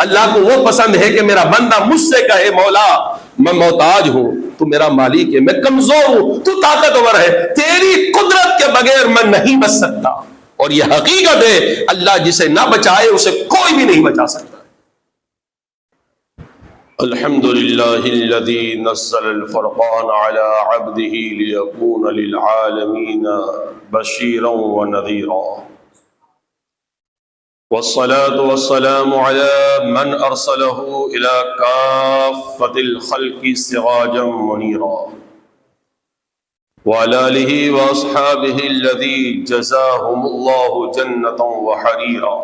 اللہ کو وہ پسند ہے کہ میرا بندہ مجھ سے کہے مولا میں محتاج ہوں، تو میرا مالک ہے، میں کمزور ہوں، تو طاقتور ہے، تیری قدرت کے بغیر میں نہیں بچ سکتا۔ اور یہ حقیقت ہے، اللہ جسے نہ بچائے اسے کوئی بھی نہیں بچا سکتا۔ الحمد للہ الذی نزل الفرقان علی عبده لیکون للعالمین بشیرا ونذیرا، والصلاة والسلام على من ارسله الى کافة الخلق سراجا منیرا، وعلى آلہ واصحابہ الذی جزاهم اللہ جنة وحریرا،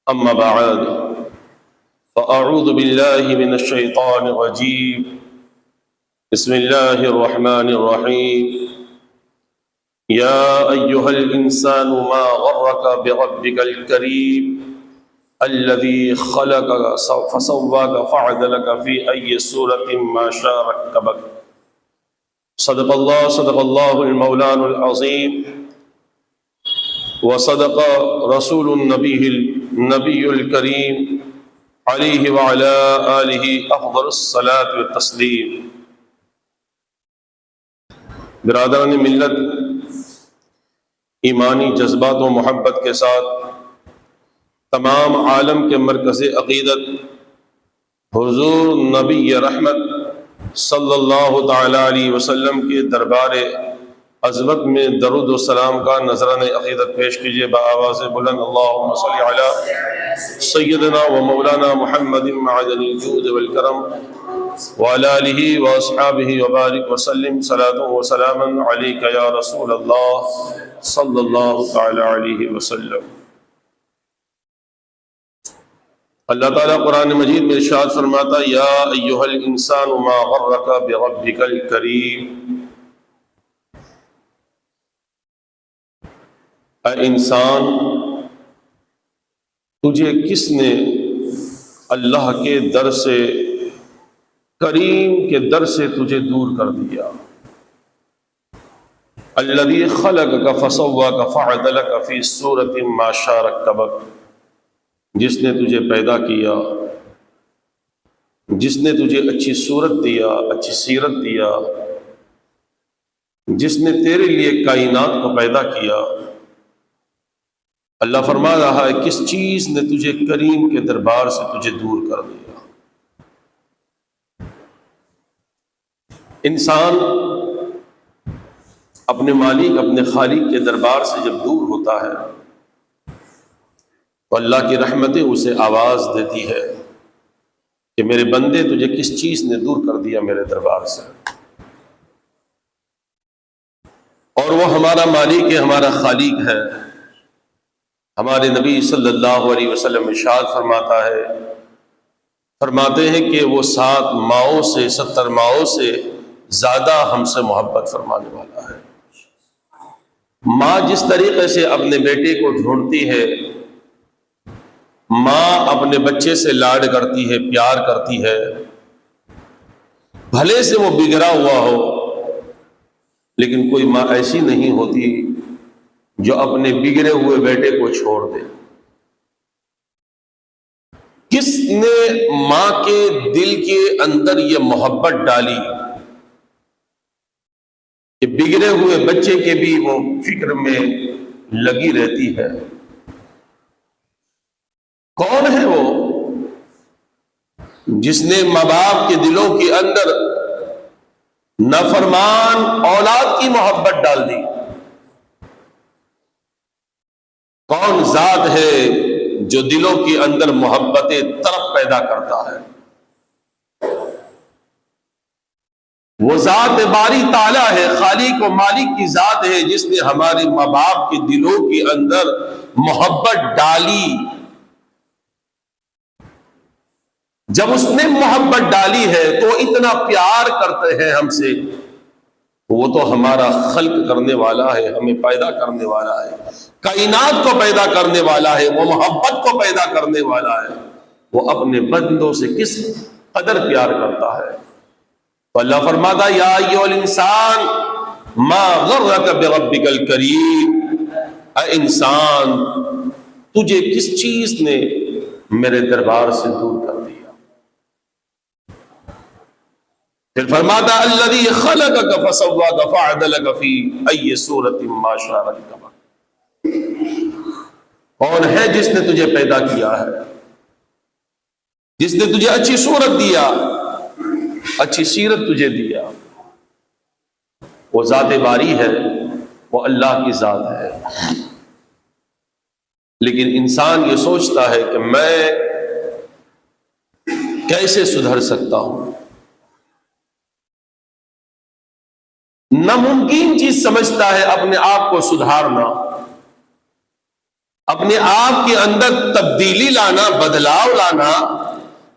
اما بعد فأعوذ بالله من الشيطان الرجيم، بسم الله الرحمن الرحيم، يا أيها الإنسان ما غرك بربك الكريم الذي خلقك فسواك فعدلك في أي سورة ما شاء ركبك، صدق الله المولان العظيم، وصدق رسول النبي الكريم علیہ وعلی آلہ افضل الصلاۃ والتسلیم۔ برادران ملت، ایمانی جذبات و محبت کے ساتھ تمام عالم کے مرکز عقیدت حضور نبی رحمت صلی اللہ تعالی علیہ وسلم کے دربار عظمت میں درود و سلام کا نذرانہ عقیدت پیش کیجیے بآواز بلند، اللہم صلی علی سیدنا و مولانا محمد معدن الجود والکرم، وعلی آلہ واصحابہ وبارک وسلم، صلاۃ و سلاما علیک یا رسول اللہ صلی اللہ تعالی علیہ وسلم۔ اللہ تعالیٰ قرآن مجید میں ارشاد فرماتا، یا ایہا الانسان ما غرک بربک الکریم، اے انسان تجھے کس نے اللہ کے در سے، کریم کے در سے تجھے دور کر دیا؟ الذی خلقک فسواک فعدلک فی صورت ما شاء رکبک، جس نے تجھے پیدا کیا، جس نے تجھے اچھی صورت دیا، اچھی سیرت دیا، جس نے تیرے لیے کائنات کو پیدا کیا۔ اللہ فرما رہا ہے کس چیز نے تجھے کریم کے دربار سے تجھے دور کر دیا؟ انسان اپنے مالک، اپنے خالق کے دربار سے جب دور ہوتا ہے تو اللہ کی رحمتیں اسے آواز دیتی ہے کہ میرے بندے تجھے کس چیز نے دور کر دیا میرے دربار سے؟ اور وہ ہمارا مالک ہے، ہمارا خالق ہے۔ ہمارے نبی صلی اللہ علیہ وسلم ارشاد فرماتے ہیں کہ وہ 7 ماؤں سے 70 ماؤں سے زیادہ ہم سے محبت فرمانے والا ہے۔ ماں جس طریقے سے اپنے بیٹے کو ڈھونڈتی ہے، ماں اپنے بچے سے لاڈ کرتی ہے، پیار کرتی ہے، بھلے سے وہ بگڑا ہوا ہو، لیکن کوئی ماں ایسی نہیں ہوتی جو اپنے بگڑے ہوئے بیٹے کو چھوڑ دے۔ کس نے ماں کے دل کے اندر یہ محبت ڈالی کہ بگڑے ہوئے بچے کے بھی وہ فکر میں لگی رہتی ہے؟ کون ہے وہ جس نے ماں باپ کے دلوں کے اندر نافرمان اولاد کی محبت ڈال دی؟ کون ذات ہے جو دلوں کے اندر محبت طرف پیدا کرتا ہے؟ وہ ذات باری تعالیٰ ہے، خالق و مالک کی ذات ہے جس نے ہمارے ماں باپ کے دلوں کے اندر محبت ڈالی۔ جب اس نے محبت ڈالی ہے تو اتنا پیار کرتے ہیں ہم سے، وہ تو ہمارا خلق کرنے والا ہے، ہمیں پیدا کرنے والا ہے، کائنات کو پیدا کرنے والا ہے، وہ محبت کو پیدا کرنے والا ہے۔ وہ اپنے بندوں سے کس قدر پیار کرتا ہے۔ تو اللہ فرماتا یا ایھا الانسان ما غرک بربک الکریم، اے انسان تجھے کس چیز نے میرے دربار سے دور کر دیا۔ پھر فرماتا الذی خلقک فسواک فعدلک فی ای صورت ما شاء رکبک، کون ہے جس نے تجھے پیدا کیا ہے، جس نے تجھے اچھی صورت دیا، اچھی سیرت تجھے دیا، وہ ذات باری ہے، وہ اللہ کی ذات ہے۔ لیکن انسان یہ سوچتا ہے کہ میں کیسے سدھر سکتا ہوں، ناممکن چیز سمجھتا ہے اپنے آپ کو سدھارنا، اپنے آپ کے اندر تبدیلی لانا، بدلاؤ لانا،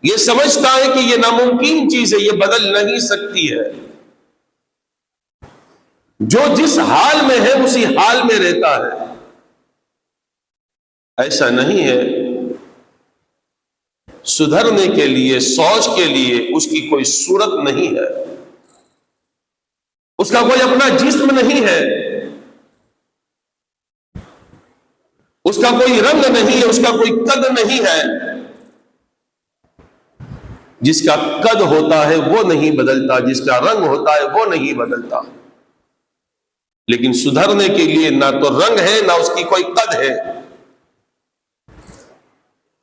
یہ سمجھتا ہے کہ یہ ناممکن چیز ہے، یہ بدل نہیں سکتی ہے۔ جو جس حال میں ہے اسی حال میں رہتا ہے۔ ایسا نہیں ہے، سدھرنے کے لیے، سوچ کے لیے اس کی کوئی صورت نہیں ہے، اس کا کوئی اپنا جسم نہیں ہے، اس کا کوئی رنگ نہیں ہے، اس کا کوئی قد نہیں ہے۔ جس کا قد ہوتا ہے وہ نہیں بدلتا، جس کا رنگ ہوتا ہے وہ نہیں بدلتا۔ لیکن سدھرنے کے لیے نہ تو رنگ ہے، نہ اس کی کوئی قد ہے۔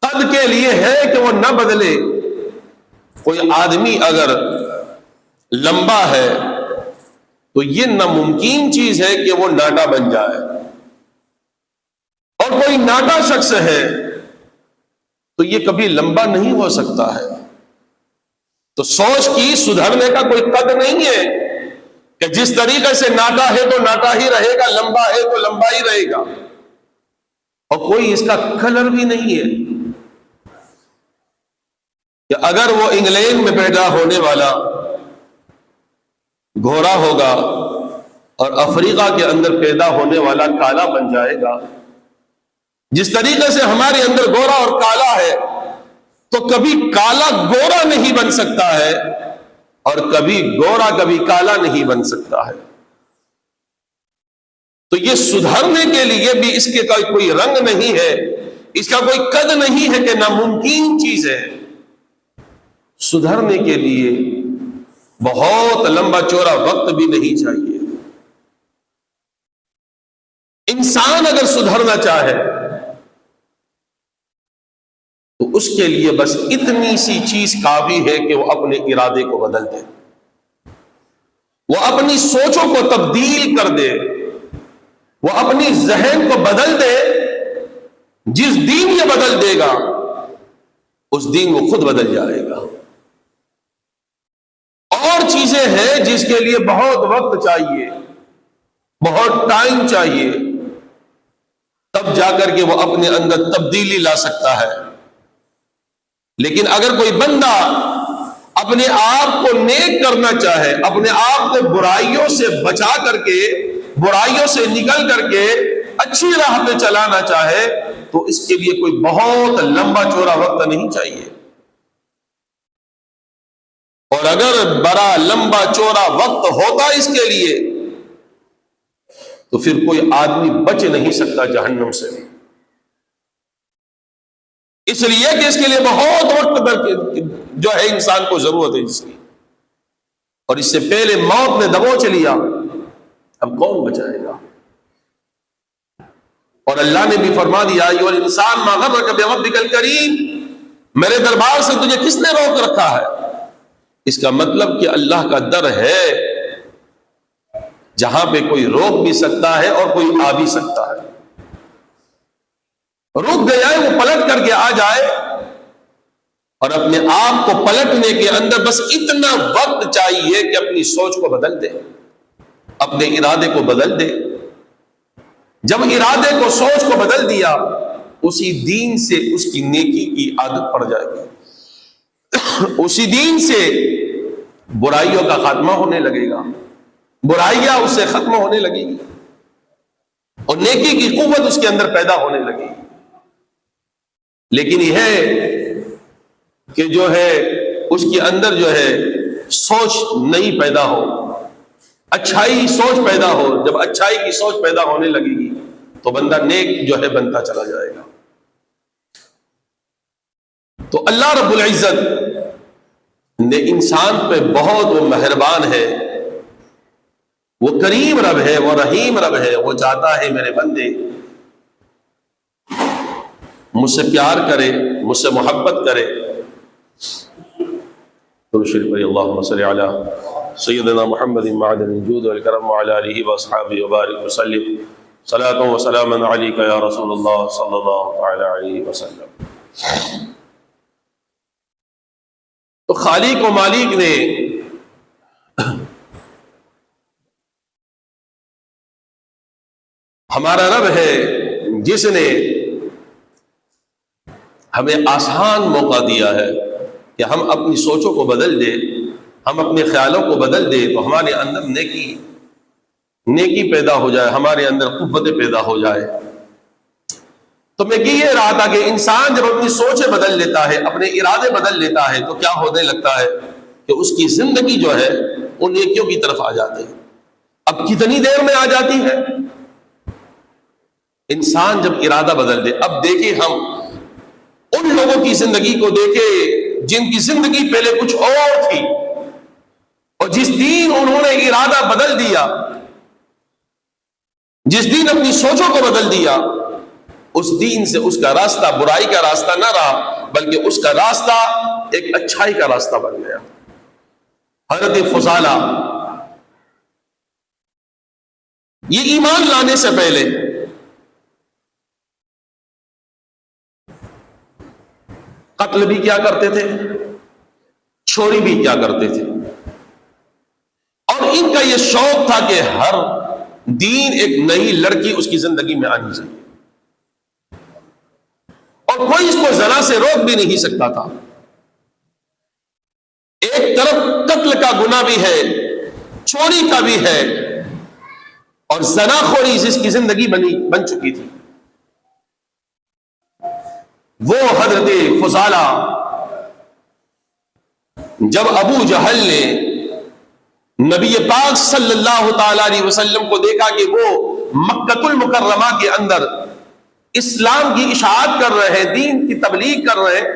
قد کے لیے ہے کہ وہ نہ بدلے۔ کوئی آدمی اگر لمبا ہے تو یہ ناممکن چیز ہے کہ وہ ناٹا بن جائے، اور کوئی ناٹا شخص ہے تو یہ کبھی لمبا نہیں ہو سکتا ہے۔ تو سوچ کی سدھرنے کا کوئی قد نہیں ہے کہ جس طریقے سے ناٹا ہے تو ناٹا ہی رہے گا، لمبا ہے تو لمبا ہی رہے گا، اور کوئی اس کا کلر بھی نہیں ہے کہ اگر وہ انگلینڈ میں پیدا ہونے والا گھوڑا ہوگا اور افریقہ کے اندر پیدا ہونے والا کالا بن جائے گا۔ جس طریقے سے ہمارے اندر گورا اور کالا ہے، تو کبھی کالا گورا نہیں بن سکتا ہے، اور کبھی گورا کبھی کالا نہیں بن سکتا ہے۔ تو یہ سدھرنے کے لیے بھی اس کے کوئی رنگ نہیں ہے، اس کا کوئی قد نہیں ہے کہ ناممکن چیز ہے۔ سدھرنے کے لیے بہت لمبا چوڑا وقت بھی نہیں چاہیے۔ انسان اگر سدھرنا چاہے تو اس کے لیے بس اتنی سی چیز کافی ہے کہ وہ اپنے ارادے کو بدل دے، وہ اپنی سوچوں کو تبدیل کر دے، وہ اپنی ذہن کو بدل دے۔ جس دن یہ بدل دے گا اس دن وہ خود بدل جائے گا۔ اور چیزیں ہیں جس کے لیے بہت وقت چاہیے، بہت ٹائم چاہیے، تب جا کر کے وہ اپنے اندر تبدیلی لا سکتا ہے۔ لیکن اگر کوئی بندہ اپنے آپ کو نیک کرنا چاہے، اپنے آپ کو برائیوں سے بچا کر کے، برائیوں سے نکل کر کے اچھی راہ پہ چلانا چاہے، تو اس کے لیے کوئی بہت لمبا چوڑا وقت نہیں چاہیے۔ اور اگر بڑا لمبا چوڑا وقت ہوتا اس کے لیے تو پھر کوئی آدمی بچ نہیں سکتا جہنم سے، اس لیے کہ اس کے لیے بہت وقت جو ہے انسان کو ضرورت ہے جس کی، اور اس سے پہلے موت نے دبوچ لیا، اب کون بچائے گا؟ اور اللہ نے بھی فرما دیا ایھا الانسان ما غرک بربک الکریم، میرے دربار سے تجھے کس نے روک رکھا ہے؟ اس کا مطلب کہ اللہ کا در ہے جہاں پہ کوئی روک بھی سکتا ہے اور کوئی آ بھی سکتا ہے۔ رک گیا ہے وہ پلٹ کر کے آ جائے، اور اپنے آپ کو پلٹنے کے اندر بس اتنا وقت چاہیے کہ اپنی سوچ کو بدل دے، اپنے ارادے کو بدل دے۔ جب ارادے کو، سوچ کو بدل دیا، اسی دین سے اس کی نیکی کی عادت پڑ جائے گی، اسی دین سے برائیوں کا خاتمہ ہونے لگے گا، برائیاں اس سے ختم ہونے لگے گی، اور نیکی کی قوت اس کے اندر پیدا ہونے لگے گی۔ لیکن یہ ہے کہ جو ہے اس کے اندر جو ہے سوچ نہیں پیدا ہو، اچھائی سوچ پیدا ہو۔ جب اچھائی کی سوچ پیدا ہونے لگے گی تو بندہ نیک جو ہے بنتا چلا جائے گا۔ تو اللہ رب العزت نے انسان پہ بہت وہ مہربان ہے، وہ کریم رب ہے، وہ رحیم رب ہے، وہ چاہتا ہے میرے بندے مجھ سے پیار کرے، مجھ سے محبت کرے۔ تو شریف اللہم صلی علی سیدنا محمد معدن الجود والکرم وعلی آلہ واصحابہ وبارک وسلم صلاۃ و سلام علیک یا رسول اللہ صلی اللہ علیہ وسلم۔ تو خالق و مالک نے ہمارا رب ہے جس نے ہمیں آسان موقع دیا ہے کہ ہم اپنی سوچوں کو بدل دیں، ہم اپنے خیالوں کو بدل دیں تو ہمارے اندر نیکی پیدا ہو جائے، ہمارے اندر قوت پیدا ہو جائے۔ تو میں یہ رہا تھا کہ انسان جب اپنی سوچیں بدل لیتا ہے، اپنے ارادے بدل لیتا ہے تو کیا ہونے لگتا ہے کہ اس کی زندگی جو ہے وہ نیکیوں کی طرف آ جاتی ہے۔ اب کتنی دیر میں آ جاتی ہے؟ انسان جب ارادہ بدل دے۔ اب دیکھیں ہم ان لوگوں کی زندگی کو دیکھیں جن کی زندگی پہلے کچھ اور تھی، اور جس دن انہوں نے ارادہ بدل دیا، جس دن اپنی سوچوں کو بدل دیا، اس دین سے اس کا راستہ برائی کا راستہ نہ رہا بلکہ اس کا راستہ ایک اچھائی کا راستہ بن گیا۔ حضرت فضالہ یہ ایمان لانے سے پہلے قتل بھی کیا کرتے تھے، چوری بھی کیا کرتے تھے، اور ان کا یہ شوق تھا کہ ہر دن ایک نئی لڑکی اس کی زندگی میں آنی چاہیے، اور کوئی اس کو زنا سے روک بھی نہیں سکتا تھا۔ ایک طرف قتل کا گناہ بھی ہے، چوری کا بھی ہے، اور زنا خوری جس کی زندگی بن چکی تھی۔ وہ حضرت فضالہ جب ابو جہل نے نبی پاک صلی اللہ تعالی علیہ وسلم کو دیکھا کہ وہ مکۃ المکرمہ کے اندر اسلام کی اشاعت کر رہے ہیں، دین کی تبلیغ کر رہے ہیں،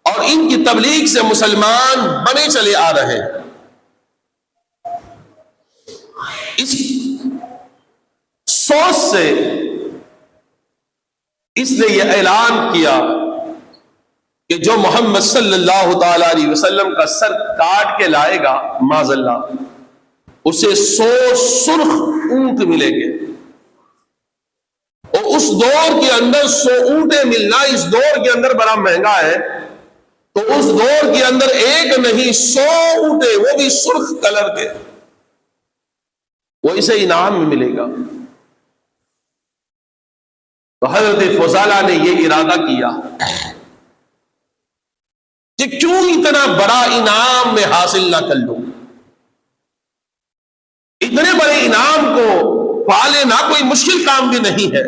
اور ان کی تبلیغ سے مسلمان بنے چلے آ رہے ہیں، اس سوچ سے اس نے یہ اعلان کیا کہ جو محمد صلی اللہ تعالی علیہ وسلم کا سر کاٹ کے لائے گا معاذ اللہ، اسے 100 سرخ اونٹ ملیں گے، اور اس دور کے اندر 100 اونٹیں ملنا اس دور کے اندر بڑا مہنگا ہے، تو اس دور کے اندر ایک نہیں 100 اونٹیں، وہ بھی سرخ کلر کے، وہ اسے انعام میں ملے گا۔ تو حضرت فضالہ نے یہ ارادہ کیا کہ کیوں اتنا بڑا انعام میں حاصل نہ کر لوں، اتنے بڑے انعام کو پا لینا کوئی مشکل کام بھی نہیں ہے،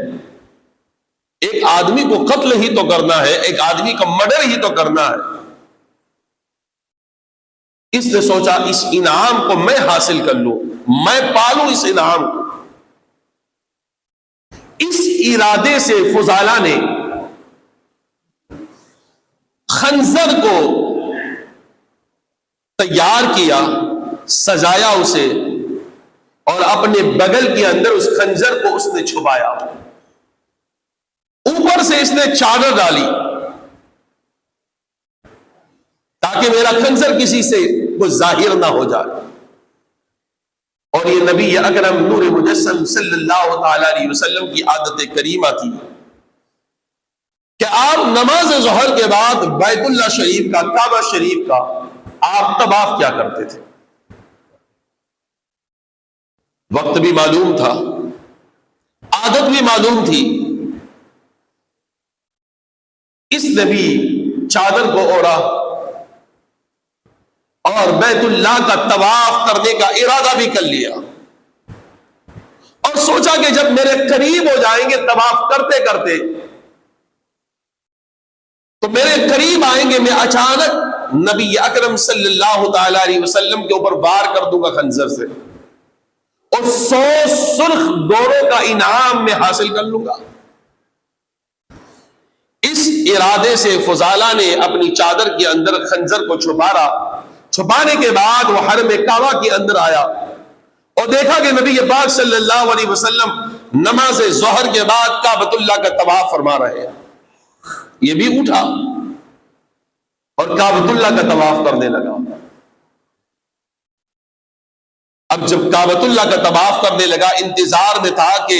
ایک آدمی کو قتل ہی تو کرنا ہے، ایک آدمی کا مرڈر ہی تو کرنا ہے۔ اس نے سوچا اس انعام کو میں حاصل کر لوں، میں پالوں اس انعام کو۔ اس ارادے سے فضالہ نے خنجر کو تیار کیا، سجایا اسے، اور اپنے بغل کے اندر اس خنجر کو اس نے چھپایا، اوپر سے اس نے چادر ڈالی تاکہ میرا خنجر کسی سے کوئی ظاہر نہ ہو جائے۔ اور یہ نبی اکرم نور مجسم صلی اللہ تعالی علیہ وسلم کی عادت کریمہ تھی کہ آپ نماز ظہر کے بعد بیت اللہ شریف کا، کعبہ شریف کا آپ طواف کیا کرتے تھے۔ وقت بھی معلوم تھا، عادت بھی معلوم تھی، اس نے بھی چادر کو اوڑھا اور بیت اللہ کا طواف کرنے کا ارادہ بھی کر لیا، اور سوچا کہ جب میرے قریب ہو جائیں گے طواف کرتے کرتے تو میرے قریب آئیں گے، میں اچانک نبی اکرم صلی اللہ تعالی علیہ وسلم کے اوپر وار کر دوں گا خنجر سے، اور 100 سرخ ڈوروں کا انعام میں حاصل کر لوں گا۔ اس ارادے سے فضالہ نے اپنی چادر کے اندر خنجر کو چھپانے کے بعد وہ حرم کعبہ کے اندر آیا اور دیکھا کہ نبی پاک صلی اللہ علیہ وسلم نماز ظہر کے بعد کعبۃ اللہ کا طواف فرما رہے ہیں. یہ بھی اٹھا اور کعبۃ اللہ کا طواف کرنے لگا. اب جب کعبۃ اللہ کا طواف کرنے لگا انتظار میں تھا کہ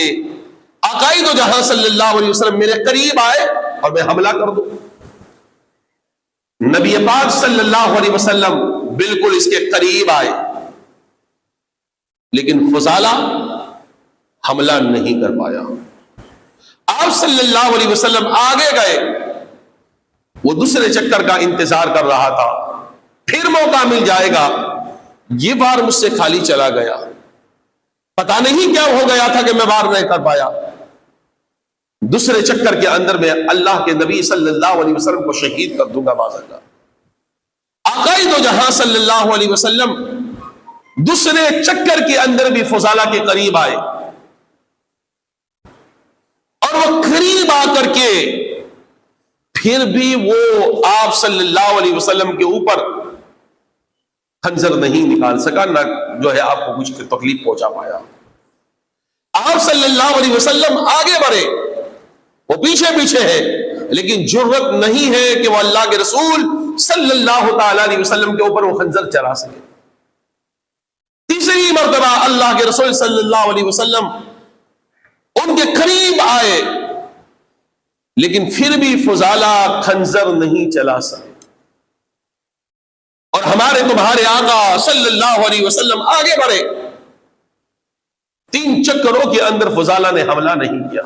عقائد و جہاں صلی اللہ علیہ وسلم میرے قریب آئے اور میں حملہ کر دوں. نبی پاک صلی اللہ علیہ وسلم بالکل اس کے قریب آئے لیکن فضالہ حملہ نہیں کر پایا. آپ صلی اللہ علیہ وسلم آگے گئے, وہ دوسرے چکر کا انتظار کر رہا تھا, پھر موقع مل جائے گا. یہ بار مجھ سے خالی چلا گیا, پتہ نہیں کیا ہو گیا تھا کہ میں بار نہیں کر پایا. دوسرے چکر کے اندر میں اللہ کے نبی صلی اللہ علیہ وسلم کو شہید کر دوں گا. باز اللہ عقائد و جہاں صلی اللہ علیہ وسلم دوسرے چکر کے اندر بھی فضالہ کے قریب آئے اور وہ قریب آ کر کے پھر بھی وہ آپ صلی اللہ علیہ وسلم کے اوپر خنجر نہیں نکال سکا, نہ جو ہے آپ کو کچھ تکلیف پہنچا پایا. آپ صلی اللہ علیہ وسلم آگے بڑھے, وہ پیچھے پیچھے ہے, لیکن جرأت نہیں ہے کہ وہ اللہ کے رسول صلی اللہ تعالی علیہ وسلم کے اوپر وہ خنجر چلا سکے. تیسری مرتبہ اللہ کے رسول صلی اللہ علیہ وسلم ان کے قریب آئے لیکن پھر بھی فضالہ خنجر نہیں چلا سکے. اور ہمارے تمہارے آقا صلی اللہ علیہ وسلم آگے بڑھے, 3 چکروں کے اندر فضالہ نے حملہ نہیں کیا.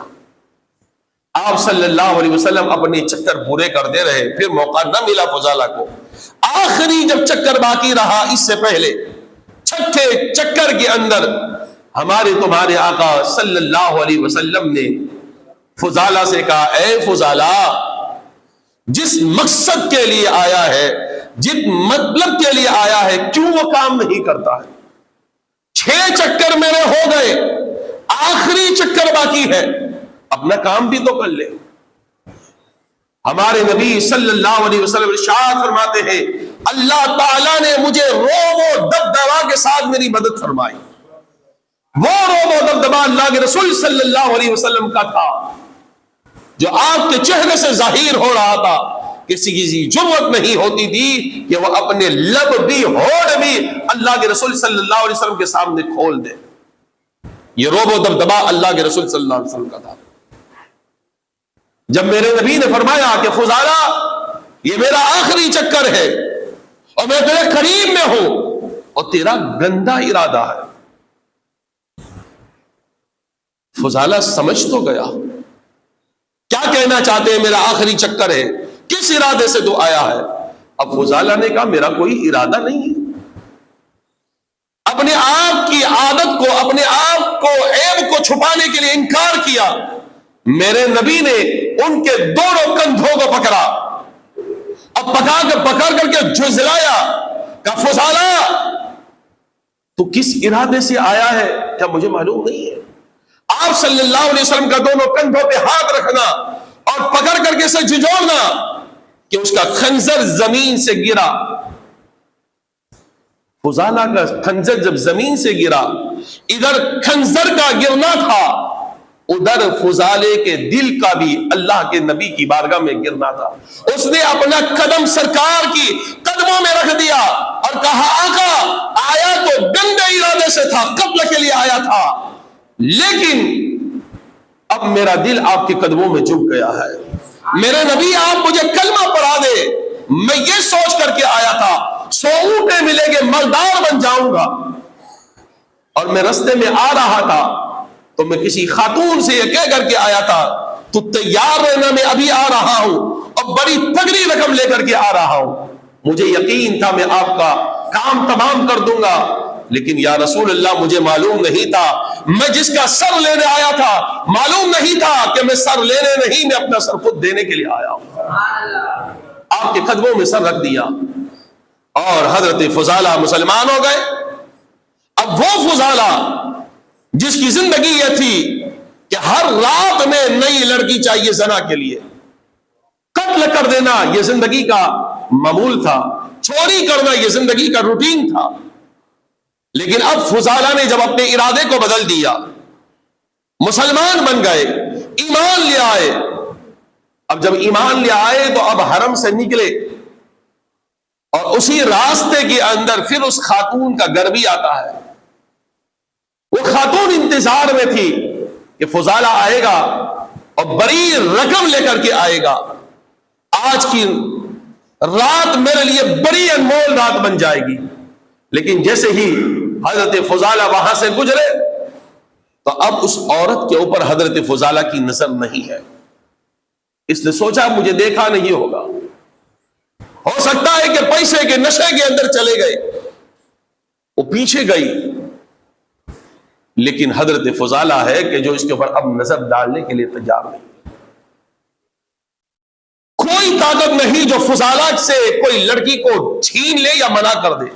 آپ صلی اللہ علیہ وسلم اپنے چکر پورے کرتے رہے, پھر موقع نہ ملا فضالہ کو. آخری جب چکر باقی رہا اس سے پہلے, چھٹے چکر کے اندر ہمارے تمہارے آقا صلی اللہ علیہ وسلم نے فضالہ سے کہا, اے فضالہ, جس مقصد کے لیے آیا ہے, جس مطلب کے لیے آیا ہے, کیوں وہ کام نہیں کرتا ہے؟ 6 چکر میرے ہو گئے, آخری چکر باقی ہے, اپنا کام بھی تو کر لے. ہمارے نبی صلی اللہ علیہ وسلم ارشاد فرماتے ہیں, اللہ تعالیٰ نے مجھے روب و دبدبا کے ساتھ میری مدد فرمائی. وہ روب و دبدبا اللہ کے رسول صلی اللہ علیہ وسلم کا تھا جو آپ کے چہرے سے ظاہر ہو رہا تھا. کسی جرأت نہیں ہوتی تھی کہ وہ اپنے لب بھی ہونٹ بھی اللہ کے رسول صلی اللہ علیہ وسلم کے سامنے کھول دے. یہ روب و دبدبا اللہ کے رسول صلی اللہ علیہ وسلم کا تھا. جب میرے نبی نے فرمایا کہ فضالہ یہ میرا آخری چکر ہے اور میں تیرے قریب میں ہوں اور تیرا گندا ارادہ ہے, فضالہ سمجھ تو گیا کیا کہنا چاہتے ہیں, میرا آخری چکر ہے, کس ارادے سے تو آیا ہے. اب فضالہ نے کہا میرا کوئی ارادہ نہیں ہے. اپنے آپ کی عادت کو, اپنے آپ کو عیب کو چھپانے کے لیے انکار کیا. میرے نبی نے ان کے دونوں کندھوں کو پکڑا اور پکڑ کر کے جھنجھلایا, کہا فضالہ تو کس ارادے سے آیا ہے کیا مجھے معلوم نہیں ہے؟ آپ صلی اللہ علیہ وسلم کا دونوں کندھوں پہ ہاتھ رکھنا اور پکڑ کر کے اسے جھنجھوڑنا کہ اس کا خنجر زمین سے گرا. فضالہ کا خنجر جب زمین سے گرا, ادھر خنجر کا گرنا تھا, ادھر فضالے کے دل کا بھی اللہ کے نبی کی بارگاہ میں گرنا تھا. اس نے اپنا قدم سرکار کی قدموں میں رکھ دیا اور کہا, آقا آیا تو گندے ارادے سے تھا, قتل کے لیے آیا تھا, لیکن اب میرا دل آپ کے قدموں میں جھک گیا ہے. میرے نبی آپ مجھے کلمہ پڑھا دے, میں یہ سوچ کر کے آیا تھا 100 اونٹیں ملیں گے مالدار بن جاؤں گا. اور میں رستے میں آ رہا تھا تو میں کسی خاتون سے یہ کہہ کر کے آیا تھا, تو تیار رہنا, میں ابھی آ رہا ہوں اور بڑی تگڑی رقم لے کر کے آ رہا ہوں. مجھے یقین تھا میں آپ کا کام تمام کر دوں گا, لیکن یا رسول اللہ مجھے معلوم نہیں تھا, میں جس کا سر لینے آیا تھا معلوم نہیں تھا کہ میں سر لینے نہیں, میں اپنا سر خود دینے کے لیے آیا ہوں. آپ کے قدموں میں سر رکھ دیا اور حضرت فضالہ مسلمان ہو گئے. اب وہ فضالہ جس کی زندگی یہ تھی کہ ہر رات میں نئی لڑکی چاہیے زنا کے لیے, قتل کر دینا یہ زندگی کا معمول تھا، چوری کرنا یہ زندگی کا روٹین تھا. لیکن اب فضالہ نے جب اپنے ارادے کو بدل دیا، مسلمان بن گئے، ایمان لے آئے. اب جب ایمان لے آئے تو اب حرم سے نکلے، اور اسی راستے کے اندر پھر اس خاتون کا گھر بھی آتا ہے. وہ خاتون انتظار میں تھی کہ فضالہ آئے گا اور بڑی رقم لے کر کے آئے گا، آج کی رات میرے لیے بڑی انمول رات بن جائے گی. لیکن جیسے ہی حضرت فضالہ وہاں سے گزرے تو اب اس عورت کے اوپر حضرت فضالہ کی نظر نہیں ہے. اس نے سوچا مجھے دیکھا نہیں ہوگا، ہو سکتا ہے کہ پیسے کے نشے کے اندر چلے گئے. وہ پیچھے گئی، لیکن حضرت فضالہ ہے کہ جو اس کے اوپر اب نظر ڈالنے کے لیے تیار نہیں. کوئی طاقت نہیں جو فضالہ سے کوئی لڑکی کو چھین لے یا منع کر دے.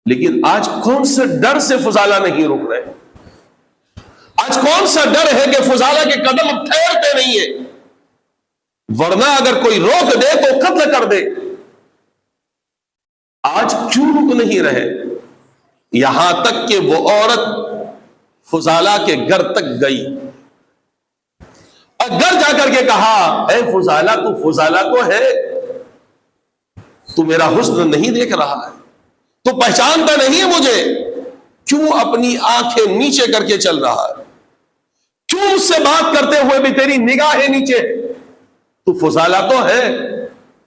لیکن آج کون سے ڈر سے فضالہ نہیں رک رہے؟ آج کون سا ڈر ہے کہ فضالہ کے قدم ٹھہرتے نہیں ہے؟ ورنہ اگر کوئی روک دے تو قتل کر دے. آج کیوں رک نہیں رہے؟ یہاں تک کہ وہ عورت فضالہ کے گھر تک گئی اور گھر جا کر کے کہا، اے فضالہ، تو فضالہ تو ہے، تو میرا حسن نہیں دیکھ رہا ہے، تو پہچانتا نہیں ہے مجھے، کیوں اپنی آنکھیں نیچے کر کے چل رہا ہے؟ کیوں اس سے بات کرتے ہوئے بھی تیری نگاہیں نیچے؟ تو فضالہ تو ہے.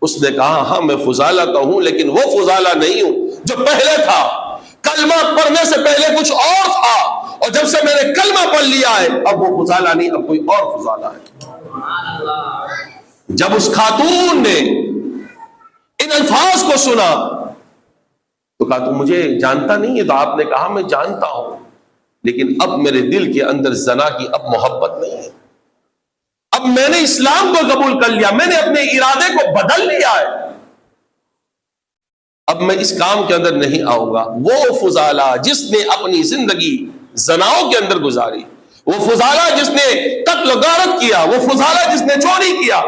اس نے کہا ہاں میں فضالہ تو ہوں، لیکن وہ فضالہ نہیں ہوں جو پہلے تھا. کلمہ پڑھنے سے پہلے کچھ اور تھا، اور جب سے میں نے کلمہ پڑھ لیا ہے اب وہ فضالہ نہیں، اب کوئی اور فضالہ ہے. جب اس خاتون نے ان الفاظ کو سنا تو کہا تم مجھے جانتا نہیں ہے؟ تو آپ نے کہا میں جانتا ہوں، لیکن اب میرے دل کے اندر زنا کی اب محبت نہیں ہے. اب میں نے اسلام کو قبول کر لیا، میں نے اپنے ارادے کو بدل لیا ہے، اب میں اس کام کے اندر نہیں آؤں گا. وہ فضالہ جس نے اپنی زندگی زناؤں کے اندر گزاری، وہ فضالہ جس نے قتل و غارت کیا، وہ فضالہ جس نے چوری کیا،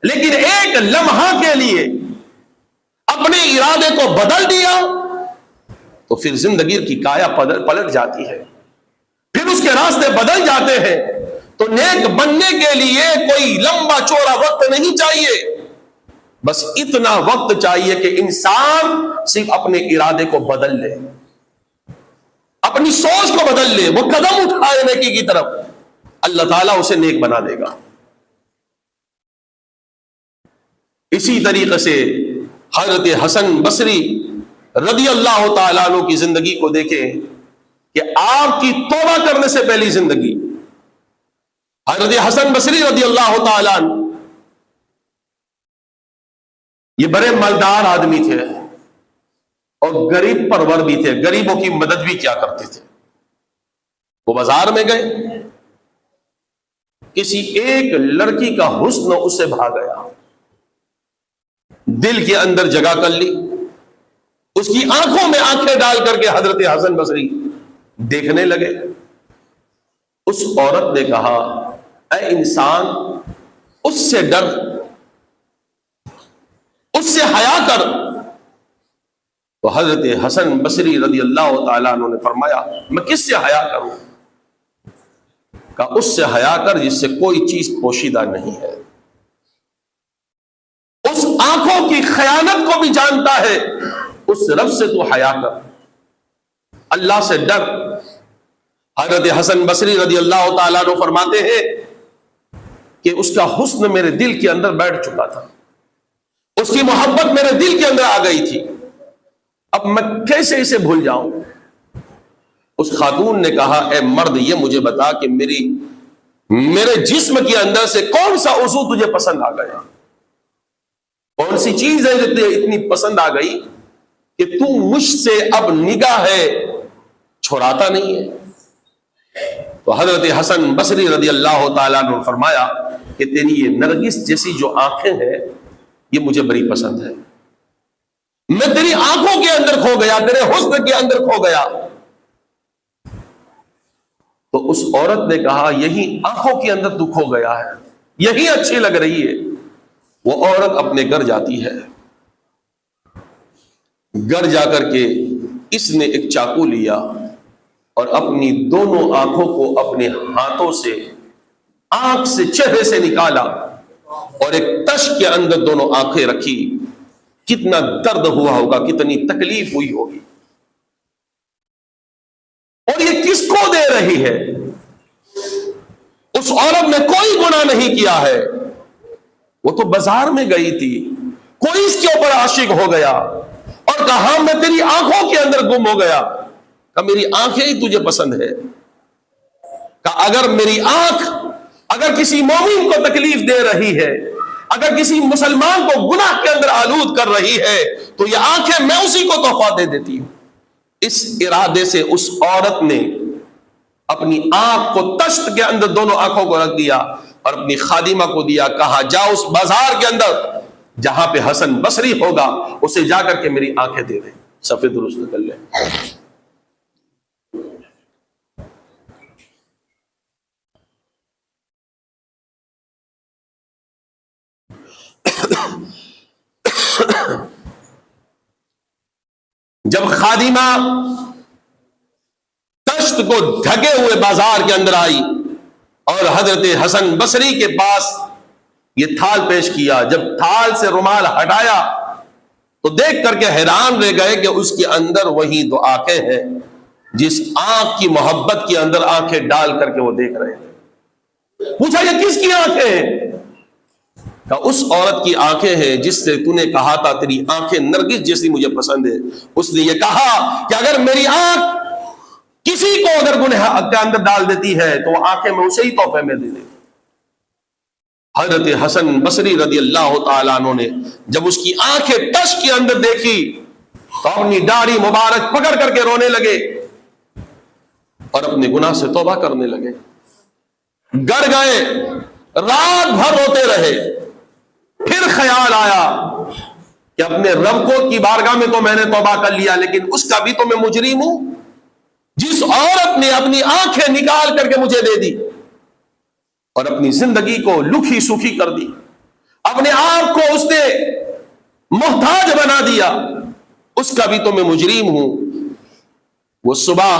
لیکن ایک لمحہ کے لیے اپنے ارادے کو بدل دیا تو پھر زندگی کی کایا پلٹ جاتی ہے، پھر اس کے راستے بدل جاتے ہیں. تو نیک بننے کے لیے کوئی لمبا چوڑا وقت نہیں چاہیے، بس اتنا وقت چاہیے کہ انسان صرف اپنے ارادے کو بدل لے، اپنی سوچ کو بدل لے، وہ قدم اٹھائے نیکی کی طرف، اللہ تعالیٰ اسے نیک بنا دے گا. اسی طریقے سے حضرت حسن بصری رضی اللہ تعالیٰ عنہ کی زندگی کو دیکھیں کہ آپ کی توبہ کرنے سے پہلی زندگی. حضرت حسن بصری رضی اللہ تعالیٰ عنہ یہ بڑے مالدار آدمی تھے اور غریب پرور بھی تھے، غریبوں کی مدد بھی کیا کرتے تھے. وہ بازار میں گئے، کسی ایک لڑکی کا حسن اس سے بھا گیا، دل کے اندر جگہ کر لی، اس کی آنکھوں میں آنکھیں ڈال کر کے حضرت حسن بصری دیکھنے لگے. اس عورت نے کہا اے انسان، اس سے ڈر، اس سے حیا کر. تو حضرت حسن بصری رضی اللہ تعالیٰ عنہ نے فرمایا میں کس سے حیا کروں؟ کہا اس سے حیا کر جس سے کوئی چیز پوشیدہ نہیں ہے، اس آنکھوں کی خیانت کو بھی جانتا ہے، اس رب سے تو حیا کر، اللہ سے ڈر. حضرت حسن بصری رضی اللہ تعالیٰ عنہ فرماتے ہیں کہ اس کا حسن میرے دل کے اندر بیٹھ چکا تھا، اس کی محبت میرے دل کے اندر آ گئی تھی، اب میں کیسے اسے بھول جاؤں؟ اس خاتون نے کہا اے مرد یہ مجھے بتا کہ میرے جسم کے اندر سے کون سا عضو تجھے پسند آ گیا، کون سی چیز ہے جو تجھے اتنی پسند آ گئی کہ تو مجھ سے اب نگاہ چھڑاتا نہیں ہے؟ تو حضرت حسن بصری رضی اللہ تعالیٰ نے فرمایا کہ تیری یہ نرگس جیسی جو آنکھیں ہیں یہ مجھے بڑی پسند ہے، میں تیری آنکھوں کے اندر کھو گیا، تیرے حسن کے اندر کھو گیا. تو اس عورت نے کہا یہی آنکھوں کے اندر تو کھو گیا ہے، یہی اچھی لگ رہی ہے، وہ عورت اپنے گھر جاتی ہے، گھر جا کر کے اس نے ایک چاقو لیا اور اپنی دونوں آنکھوں کو اپنے ہاتھوں سے آنکھ سے چہرے سے نکالا اور ایک تش کے اندر دونوں آنکھیں رکھی. کتنا درد ہوا ہوگا، کتنی تکلیف ہوئی ہوگی. اور یہ کس کو دے رہی ہے؟ اس عورت نے کوئی گناہ نہیں کیا ہے، وہ تو بازار میں گئی تھی، کوئی اس کے اوپر عاشق ہو گیا اور کہا میں تیری آنکھوں کے اندر گم ہو گیا. کہ میری آنکھیں ہی تجھے پسند ہے. کہ اگر میری آنکھ اگر کسی مومن کو تکلیف دے رہی ہے، اگر کسی مسلمان کو گناہ کے اندر آلود کر رہی ہے، تو یہ آنکھیں میں اسی کو تحفہ دے دیتی ہوں. اس ارادے سے اس عورت نے اپنی آنکھ کو تشت کے اندر دونوں آنکھوں کو رکھ دیا اور اپنی خادمہ کو دیا. کہا جا اس بازار کے اندر جہاں پہ حسن بصری ہوگا اسے جا کر کے میری آنکھیں دے دے. صفحے درست کر لے. جب خادمہ تشت کو ڈھکے ہوئے بازار کے اندر آئی اور حضرت حسن بصری کے پاس یہ تھال پیش کیا، جب تھال سے رومال ہٹایا تو دیکھ کر کے حیران رہ گئے کہ اس کے اندر وہی دو آنکھیں ہیں جس آنکھ کی محبت کے اندر آنکھیں ڈال کر کے وہ دیکھ رہے ہیں. پوچھا یہ کس کی آنکھیں ہیں؟ کہ اس عورت کی آنکھیں ہیں جس سے تو نے کہا تھا تیری آنکھیں نرگس جیسی مجھے پسند ہے. اس نے یہ کہا کہ اگر میری آنکھ کسی کو اگر گناہ کے اندر ڈال دیتی ہے تو وہ آنکھیں میں اسے ہی تحفے میں دے دے. حضرت حسن بصری رضی اللہ تعالیٰ عنہ نے جب اس کی آنکھیں تش کے اندر دیکھی تو اپنی داڑھی مبارک پکڑ کر کے رونے لگے اور اپنے گناہ سے توبہ کرنے لگے. گھر گئے، رات بھر روتے رہے. پھر خیال آیا کہ اپنے رب کو کی بارگاہ میں تو میں نے توبہ کر لیا، لیکن اس کا بھی تو میں مجرم ہوں. جس عورت نے اپنی آنکھیں نکال کر کے مجھے دے دی اور اپنی زندگی کو لکھی سکھی کر دی، اپنے آپ کو اس نے محتاج بنا دیا، اس کا بھی تو میں مجرم ہوں. وہ صبح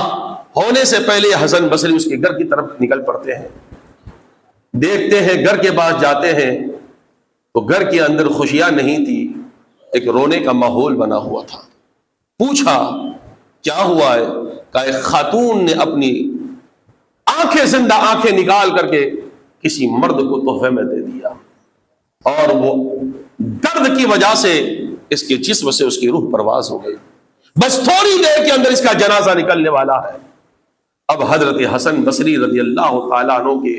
ہونے سے پہلے حسن بصری اس کے گھر کی طرف نکل پڑتے ہیں. دیکھتے ہیں گھر کے پاس جاتے ہیں تو گھر کے اندر خوشیاں نہیں تھی، ایک رونے کا ماحول بنا ہوا تھا. پوچھا کیا ہوا ہے؟ کہ ایک خاتون نے اپنی آنکھیں زندہ آنکھیں نکال کر کے کسی مرد کو تحفے میں دے دیا اور وہ درد کی وجہ سے اس کے جسم سے اس کی روح پرواز ہو گئی. بس تھوڑی دیر کے اندر اس کا جنازہ نکلنے والا ہے. اب حضرت حسن بصری رضی اللہ تعالیٰ عنہ کے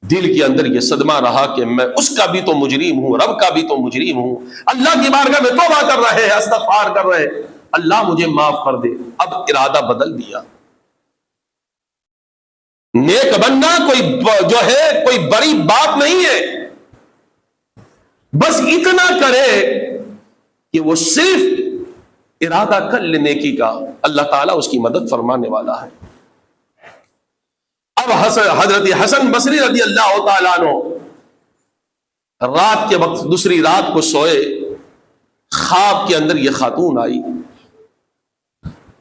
دل کے اندر یہ صدمہ رہا کہ میں اس کا بھی تو مجرم ہوں، رب کا بھی تو مجرم ہوں. اللہ کی بارگاہ میں توبہ کر رہے ہیں، استغفار کر رہے ہیں، اللہ مجھے معاف کر دے. اب ارادہ بدل دیا. نیک بننا کوئی جو ہے کوئی بڑی بات نہیں ہے، بس اتنا کرے کہ وہ صرف ارادہ کر لے نیکی کا، اللہ تعالیٰ اس کی مدد فرمانے والا ہے. اب حضرت حسن بصری رضی اللہ تعالیٰ عنہ رات کے وقت دوسری رات کو سوئے، خواب کے اندر یہ خاتون آئی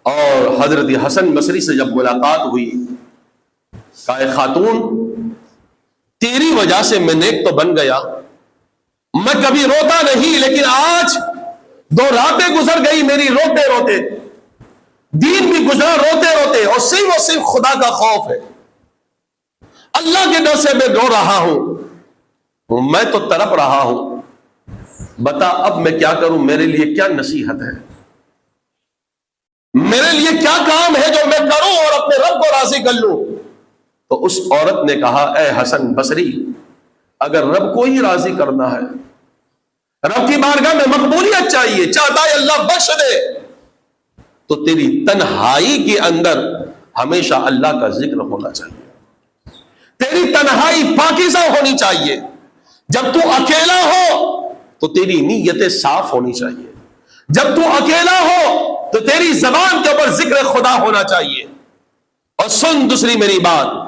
اور حضرت حسن بصری سے جب ملاقات ہوئی کہا اے خاتون، تیری وجہ سے میں نیک تو بن گیا، میں کبھی روتا نہیں، لیکن آج 2 راتیں گزر گئی میری روتے روتے، دین بھی گزرا روتے روتے، اور صرف خدا کا خوف ہے، اللہ کے ڈر سے میں رو رہا ہوں، میں تو تڑپ رہا ہوں. بتا اب میں کیا کروں؟ میرے لیے کیا نصیحت ہے؟ میرے لیے کیا کام ہے جو میں کروں اور اپنے رب کو راضی کر لوں؟ تو اس عورت نے کہا اے حسن بصری، اگر رب کو ہی راضی کرنا ہے، رب کی بارگاہ میں مقبولیت چاہیے، چاہتا ہے اللہ بخش دے، تو تیری تنہائی کے اندر ہمیشہ اللہ کا ذکر ہونا چاہیے، تیری تنہائی پاکیزہ ہونی چاہیے. جب تو اکیلا ہو تو تیری نیتیں صاف ہونی چاہیے، جب تو اکیلا ہو تو تیری زبان کے اوپر ذکر خدا ہونا چاہیے. اور سن دوسری میری بات،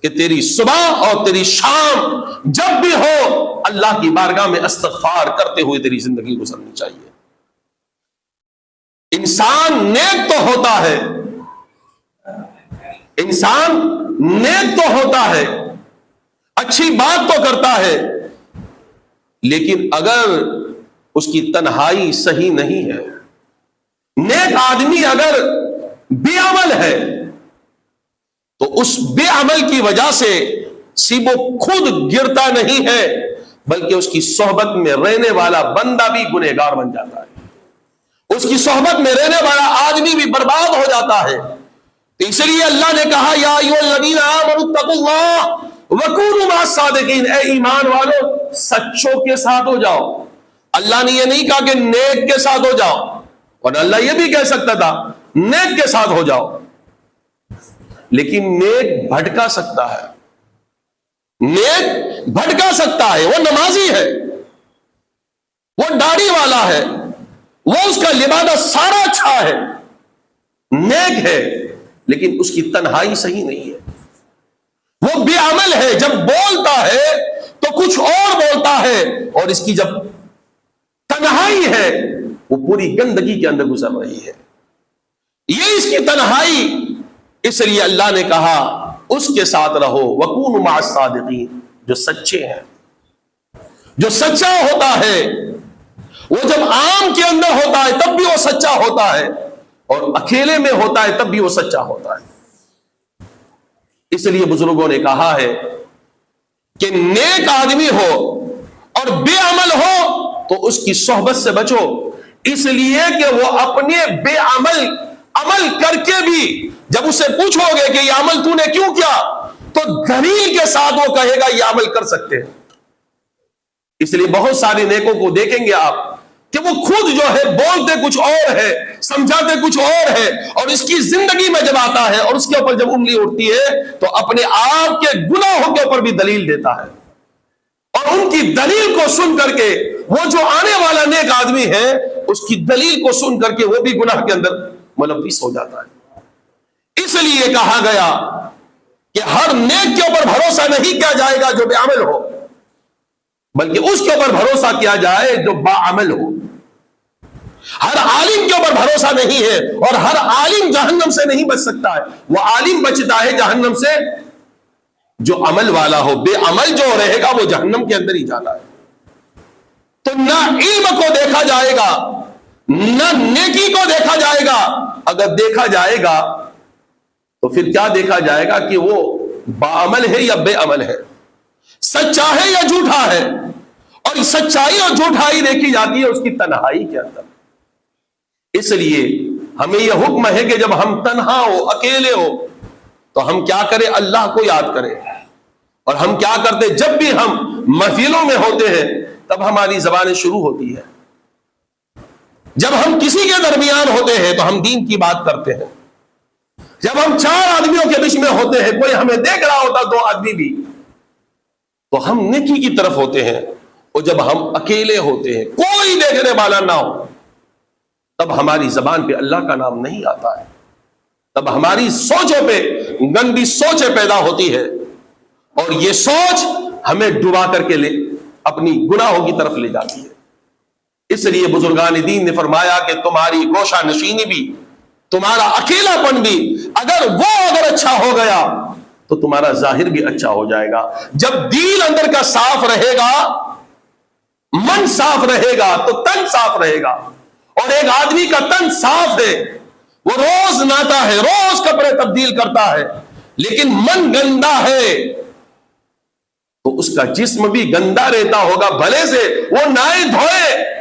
کہ تیری صبح اور تیری شام جب بھی ہو اللہ کی بارگاہ میں استغفار کرتے ہوئے تیری زندگی گزرنی چاہیے. انسان نیک تو ہوتا ہے، انسان نیک تو ہوتا ہے، اچھی بات تو کرتا ہے، لیکن اگر اس کی تنہائی صحیح نہیں ہے، نیک آدمی اگر بے عمل ہے تو اس بے عمل کی وجہ سے صرف وہ خود گرتا نہیں ہے بلکہ اس کی صحبت میں رہنے والا بندہ بھی گنہگار بن جاتا ہے، اس کی صحبت میں رہنے والا آدمی بھی برباد ہو جاتا ہے. اس لیے اللہ نے کہا یا ایھا الذین آمنوا اتقوا اللہ وکونوا مع الصادقین، اے ایمان والو سچوں کے ساتھ ہو جاؤ. اللہ نے یہ نہیں کہا کہ نیک کے ساتھ ہو جاؤ، اور اللہ یہ بھی کہہ سکتا تھا نیک کے ساتھ ہو جاؤ، لیکن نیک بھٹکا سکتا ہے، نیک بھٹکا سکتا ہے. وہ نمازی ہے، وہ داڑھی والا ہے، وہ اس کا لبادہ سارا اچھا ہے، نیک ہے، لیکن اس کی تنہائی صحیح نہیں ہے. وہ بے عمل ہے، جب بولتا ہے تو کچھ اور بولتا ہے، اور اس کی جب تنہائی ہے وہ پوری گندگی کے اندر گزر رہی ہے. یہ اس کی تنہائی. اس لیے اللہ نے کہا اس کے ساتھ رہو، وَكُونُوا مَعَ الصَّادِقِينَ، جو سچے ہیں. جو سچا ہوتا ہے وہ جب عام کے اندر ہوتا ہے تب بھی وہ سچا ہوتا ہے، اور اکیلے میں ہوتا ہے تب بھی وہ سچا ہوتا ہے. اس لیے بزرگوں نے کہا ہے کہ نیک آدمی ہو اور بے عمل ہو تو اس کی صحبت سے بچو، اس لیے کہ وہ اپنے بے عمل کر کے بھی جب اسے پوچھو گے کہ یہ عمل تو نے کیوں کیا تو دلیل کے ساتھ وہ کہے گا یہ عمل کر سکتے ہیں. اس لیے بہت سارے نیکوں کو دیکھیں گے آپ کہ وہ خود جو ہے بولتے کچھ اور ہے، سمجھاتے کچھ اور ہے، اور اس کی زندگی میں جب آتا ہے اور اس کے اوپر جب انگلی اٹھتی ہے تو اپنے آپ کے گناہوں کے اوپر بھی دلیل دیتا ہے، اور ان کی دلیل کو سن کر کے وہ جو آنے والا نیک آدمی ہے اس کی دلیل کو سن کر کے وہ بھی گناہ کے اندر ملوث ہو جاتا ہے. اس لیے کہا گیا کہ ہر نیک کے اوپر بھروسہ نہیں کیا جائے گا جو بے عمل ہو، بلکہ اس کے اوپر بھروسہ کیا جائے جو باعمل ہو. ہر عالم کے اوپر بھروسہ نہیں ہے، اور ہر عالم جہنم سے نہیں بچ سکتا ہے. وہ عالم بچتا ہے جہنم سے جو عمل والا ہو، بے عمل جو رہے گا وہ جہنم کے اندر ہی جانا ہے. تو نہ علم کو دیکھا جائے گا نہ نیکی کو دیکھا جائے گا. اگر دیکھا جائے گا تو پھر کیا دیکھا جائے گا کہ وہ باعمل ہے یا بے عمل ہے، سچا ہے یا جھوٹا ہے. اور سچائی اور جھوٹائی دیکھی جاتی ہے اس کی تنہائی کے اندر. اس لیے ہمیں یہ حکم ہے کہ جب ہم تنہا ہو، اکیلے ہو، تو ہم کیا کریں؟ اللہ کو یاد کریں. اور ہم کیا کرتے؟ جب بھی ہم محفلوں میں ہوتے ہیں تب ہماری زبانیں شروع ہوتی ہے. جب ہم کسی کے درمیان ہوتے ہیں تو ہم دین کی بات کرتے ہیں. جب ہم چار آدمیوں کے بیچ میں ہوتے ہیں، کوئی ہمیں دیکھ رہا ہوتا دو آدمی بھی، تو ہم نیکی کی طرف ہوتے ہیں. اور جب ہم اکیلے ہوتے ہیں، کوئی دیکھنے والا نہ ہو، تب ہماری زبان پہ اللہ کا نام نہیں آتا ہے. تب ہماری سوچوں پہ گندی سوچیں پیدا ہوتی ہے، اور یہ سوچ ہمیں ڈبا کر کے اپنی گناہوں کی طرف لے جاتی ہے. اس لیے بزرگان دین نے فرمایا کہ تمہاری گوشہ نشینی بھی، تمہارا اکیلا پن بھی اگر اچھا ہو گیا تو تمہارا ظاہر بھی اچھا ہو جائے گا. جب دل اندر کا صاف رہے گا، من صاف رہے گا تو تن صاف رہے گا. اور ایک آدمی کا تن صاف ہے، وہ روز نہاتا ہے، روز کپڑے تبدیل کرتا ہے، لیکن من گندا ہے تو اس کا جسم بھی گندا رہتا ہوگا. بھلے سے وہ نہائے دھوئے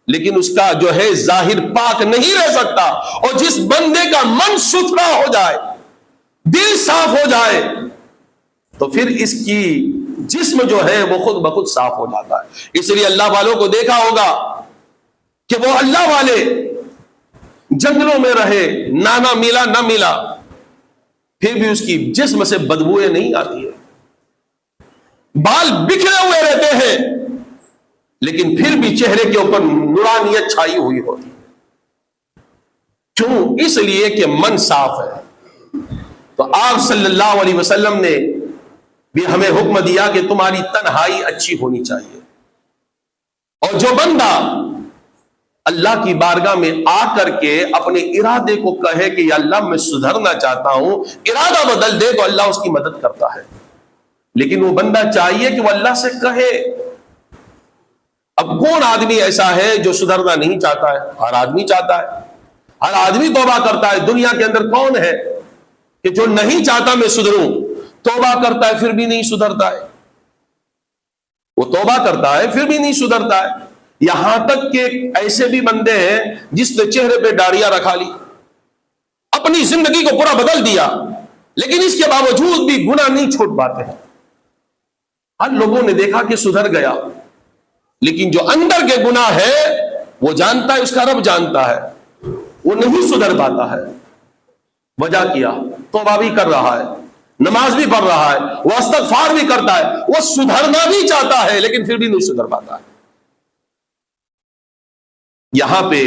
لیکن اس کا جو ہے ظاہر پاک نہیں رہ سکتا. اور جس بندے کا من ستھرا ہو جائے، دل صاف ہو جائے، تو پھر اس کی جسم جو ہے وہ خود بخود صاف ہو جاتا ہے. اس لیے اللہ والوں کو دیکھا ہوگا کہ وہ اللہ والے جنگلوں میں رہے، نانا ملا نہ ملا، پھر بھی اس کی جسم سے بدبوئیں نہیں آتی ہے. بال بکھرے ہوئے رہتے ہیں لیکن پھر بھی چہرے کے اوپر نورانیت چھائی ہوئی ہوتی ہے. کیوں؟ اس لیے کہ من صاف ہے. تو آپ صلی اللہ علیہ وسلم نے بھی ہمیں حکم دیا کہ تمہاری تنہائی اچھی ہونی چاہیے. اور جو بندہ اللہ کی بارگاہ میں آ کر کے اپنے ارادے کو کہے کہ یا اللہ میں سدھرنا چاہتا ہوں، ارادہ بدل دے، تو اللہ اس کی مدد کرتا ہے. لیکن وہ بندہ چاہیے کہ وہ اللہ سے کہے. اب کون آدمی ایسا ہے جو سدھرنا نہیں چاہتا ہے؟ ہر آدمی چاہتا ہے، ہر آدمی توبہ کرتا ہے. دنیا کے اندر کون ہے کہ جو نہیں چاہتا میں سدھروں، توبہ کرتا ہے پھر بھی نہیں سدھرتا ہے؟ وہ توبہ کرتا ہے پھر بھی نہیں سدھرتا ہے. یہاں تک کہ ایسے بھی بندے ہیں جس نے چہرے پہ داڑیاں رکھا لی، اپنی زندگی کو پورا بدل دیا، لیکن اس کے باوجود بھی گناہ نہیں چھوڑ پاتے ہیں. ہر لوگوں نے دیکھا کہ سدھر گیا، لیکن جو اندر کے گناہ ہے وہ جانتا ہے، اس کا رب جانتا ہے، وہ نہیں سدھر پاتا ہے. وجہ کیا؟ توبہ بھی کر رہا ہے، نماز بھی پڑھ رہا ہے، وہ استغفار بھی کرتا ہے، وہ سدھرنا بھی چاہتا ہے، لیکن پھر بھی نہیں سدھر پاتا ہے. یہاں پہ